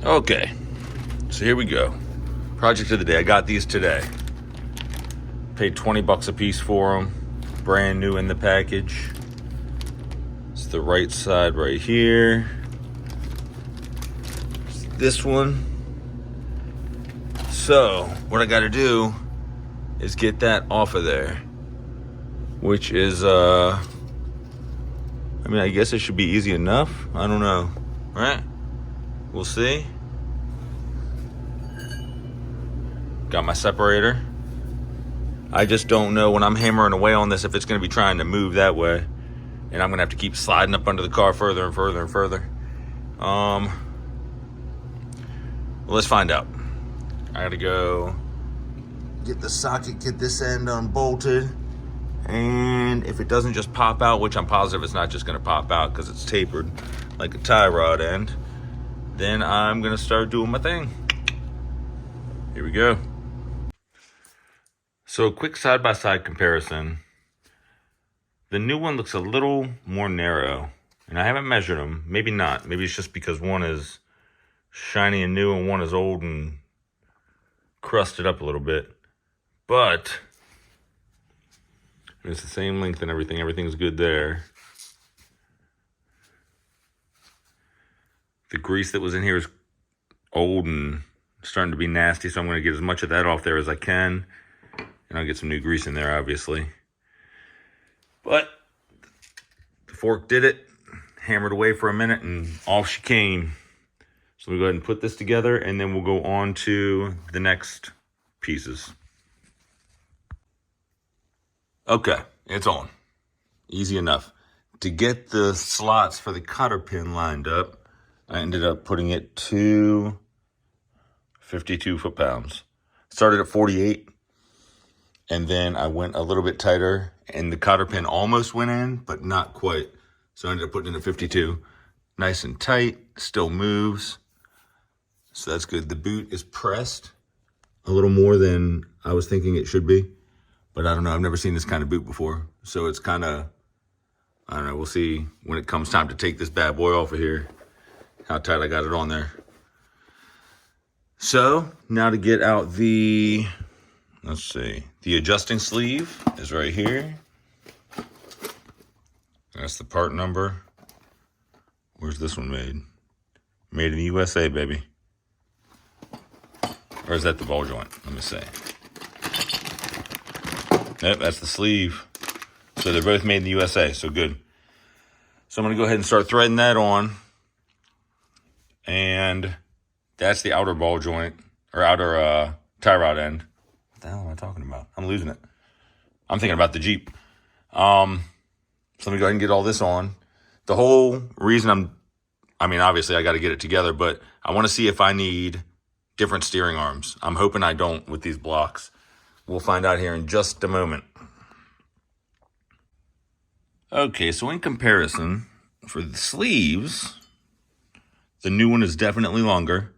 Okay, so here we go. Project of the day. I got these today. Paid 20 bucks a piece for them. Brand new in the package. It's the right side right here. It's this one. So what I got to do is get that off of there, which is I guess it should be easy enough. I don't know, right? We'll see. Got my separator. I just don't know when I'm hammering away on this if it's going to be trying to move that way, and I'm going to have to keep sliding up under the car further and further and further. Well, let's find out. I got to go get the socket, get this end unbolted, and if it doesn't just pop out, which I'm positive it's not just going to pop out because it's tapered like a tie rod end, then I'm going to start doing my thing. Here we go. So a quick side-by-side comparison. The new one looks a little more narrow, and I haven't measured them. Maybe not. Maybe it's just because one is shiny and new and one is old and crusted up a little bit. But it's the same length and everything. Everything's good there. The grease that was in here is old and starting to be nasty, so I'm going to get as much of that off there as I can. And I'll get some new grease in there, obviously. But the fork did it. Hammered away for a minute, and off she came. So we'll go ahead and put this together, and then we'll go on to the next pieces. Okay, it's on. Easy enough. To get the slots for the cotter pin lined up, I ended up putting it to 52 foot-pounds. Started at 48, and then I went a little bit tighter, and the cotter pin almost went in, but not quite. So I ended up putting it at 52. Nice and tight, still moves. So that's good. The boot is pressed a little more than I was thinking it should be. But I don't know, I've never seen this kind of boot before. So it's kind of, I don't know, we'll see when it comes time to take this bad boy off of here, how tight I got it on there. So now to get out the, let's see, the adjusting sleeve is right here. That's the part number. Where's this one made? Made in the USA, baby. Or is that the ball joint? Let me see. Yep, that's the sleeve. So they're both made in the USA, so good. So I'm going to go ahead and start threading that on. And that's the outer ball joint, or outer tie rod end. What the hell am I talking about? I'm losing it. I'm thinking about the Jeep. So let me go ahead and get all this on. The whole reason obviously I got to get it together, but I want to see if I need different steering arms. I'm hoping I don't with these blocks. We'll find out here in just a moment. Okay, so in comparison, for the sleeves, the new one is definitely longer.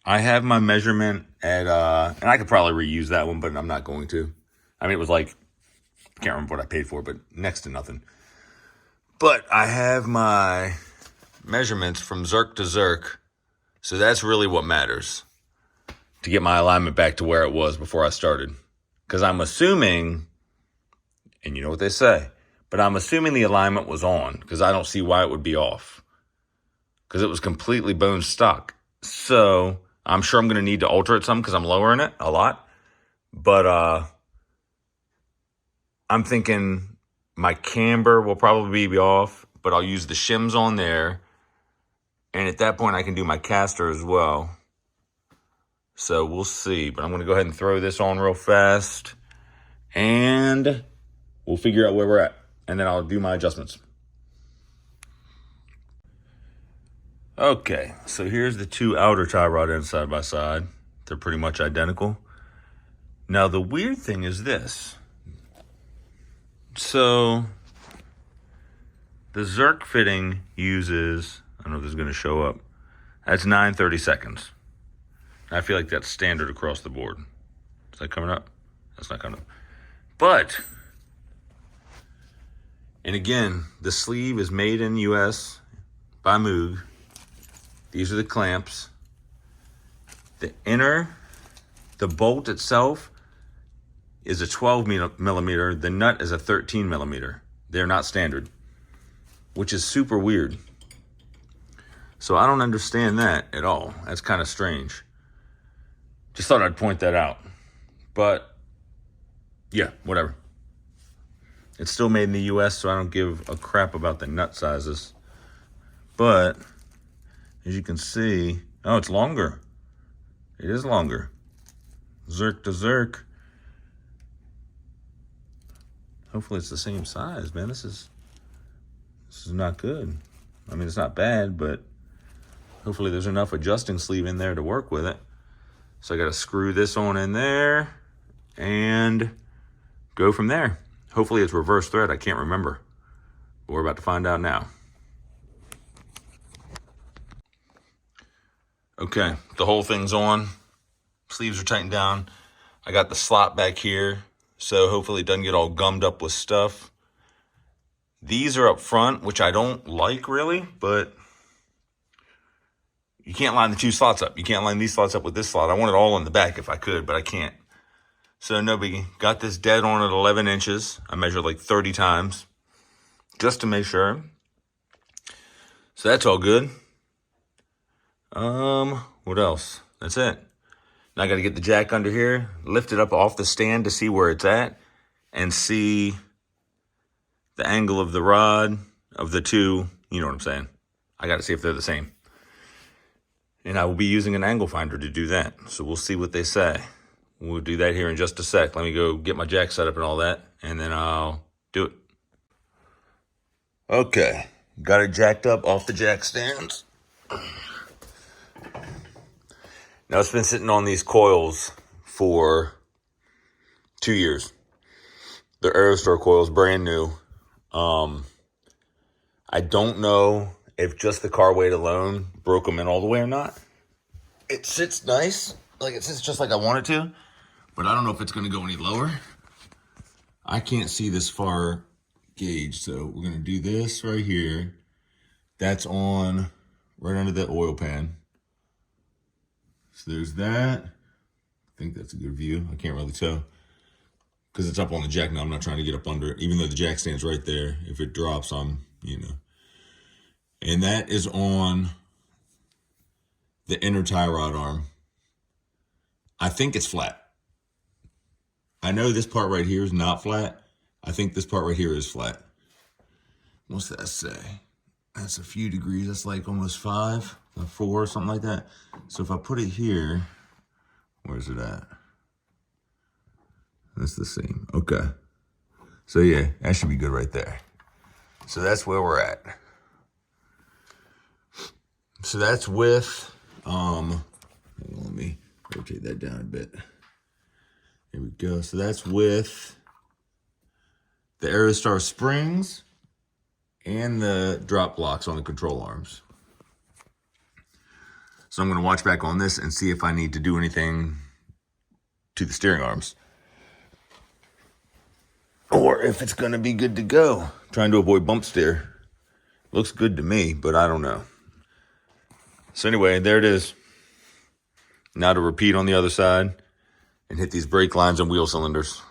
I have my measurement at, and I could probably reuse that one, but I'm not going to. It was like, I can't remember what I paid for, but next to nothing. But I have my measurements from Zerk to Zerk, so that's really what matters to get my alignment back to where it was before I started. Because I'm assuming, and you know what they say, but I'm assuming the alignment was on, because I don't see why it would be off. Because it was completely bone stock. So I'm sure I'm going to need to alter it some because I'm lowering it a lot. But I'm thinking my camber will probably be off, but I'll use the shims on there. And at that point, I can do my caster as well. So we'll see. But I'm going to go ahead and throw this on real fast. And we'll figure out where we're at. And then I'll do my adjustments. Okay, so here's the two outer tie rod ends side by side. They're pretty much identical. Now the weird thing is this. So the Zerk fitting uses, I don't know if this is going to show up, that's 9/32. I feel like that's standard across the board. Is that coming up? That's not coming up. But, and again, the sleeve is made in US by Moog. These are the clamps. The bolt itself is a 12 millimeter. The nut is a 13 millimeter. They're not standard, which is super weird. So I don't understand that at all. That's kind of strange. Just thought I'd point that out. But yeah, whatever. It's still made in the US, so I don't give a crap about the nut sizes. But as you can see, oh, it's longer. It is longer. Zerk to Zerk. Hopefully it's the same size, man. This is not good. I mean, it's not bad, but hopefully there's enough adjusting sleeve in there to work with it. So I got to screw this on in there and go from there. Hopefully it's reverse thread. I can't remember. But we're about to find out now. Okay, the whole thing's on. Sleeves are tightened down. I got the slot back here, so hopefully it doesn't get all gummed up with stuff. These are up front, which I don't like really, but you can't line the two slots up. You can't line these slots up with this slot. I want it all in the back if I could, but I can't. So no biggie. Got this dead on at 11 inches. I measured like 30 times just to make sure. So that's all good. What else? That's it. Now I got to get the jack under here, lift it up off the stand to see where it's at, and see the angle of the rod of the two. You know what I'm saying? I got to see if they're the same. And I will be using an angle finder to do that. So we'll see what they say. We'll do that here in just a sec. Let me go get my jack set up and all that, and then I'll do it. Okay, got it jacked up off the jack stands. Now it's been sitting on these coils for 2 years. They're Aerostar coils, brand new. I don't know if just the car weight alone broke them in all the way or not. It sits nice, like it sits just like I want it to, but I don't know if it's going to go any lower. I can't see this far gauge, so we're going to do this right here. That's on right under that oil pan. So there's that. I think that's a good view. I can't really tell because it's up on the jack now. I'm not trying to get up under it, even though the jack stands right there. If it drops, And that is on the inner tie rod arm. I think it's flat. I know this part right here is not flat. I think this part right here is flat. What's that say? That's a few degrees. That's like almost 5 or 4, something like that. So if I put it here, where's it at? That's the same. Okay. So yeah, that should be good right there. So that's where we're at. So that's with, let me rotate that down a bit. There we go. So that's with the Aerostar springs and the drop blocks on the control arms. So I'm going to watch back on this and see if I need to do anything to the steering arms. Or if it's going to be good to go. Trying to avoid bump steer. Looks good to me, but I don't know. So anyway, there it is. Now to repeat on the other side and hit these brake lines and wheel cylinders.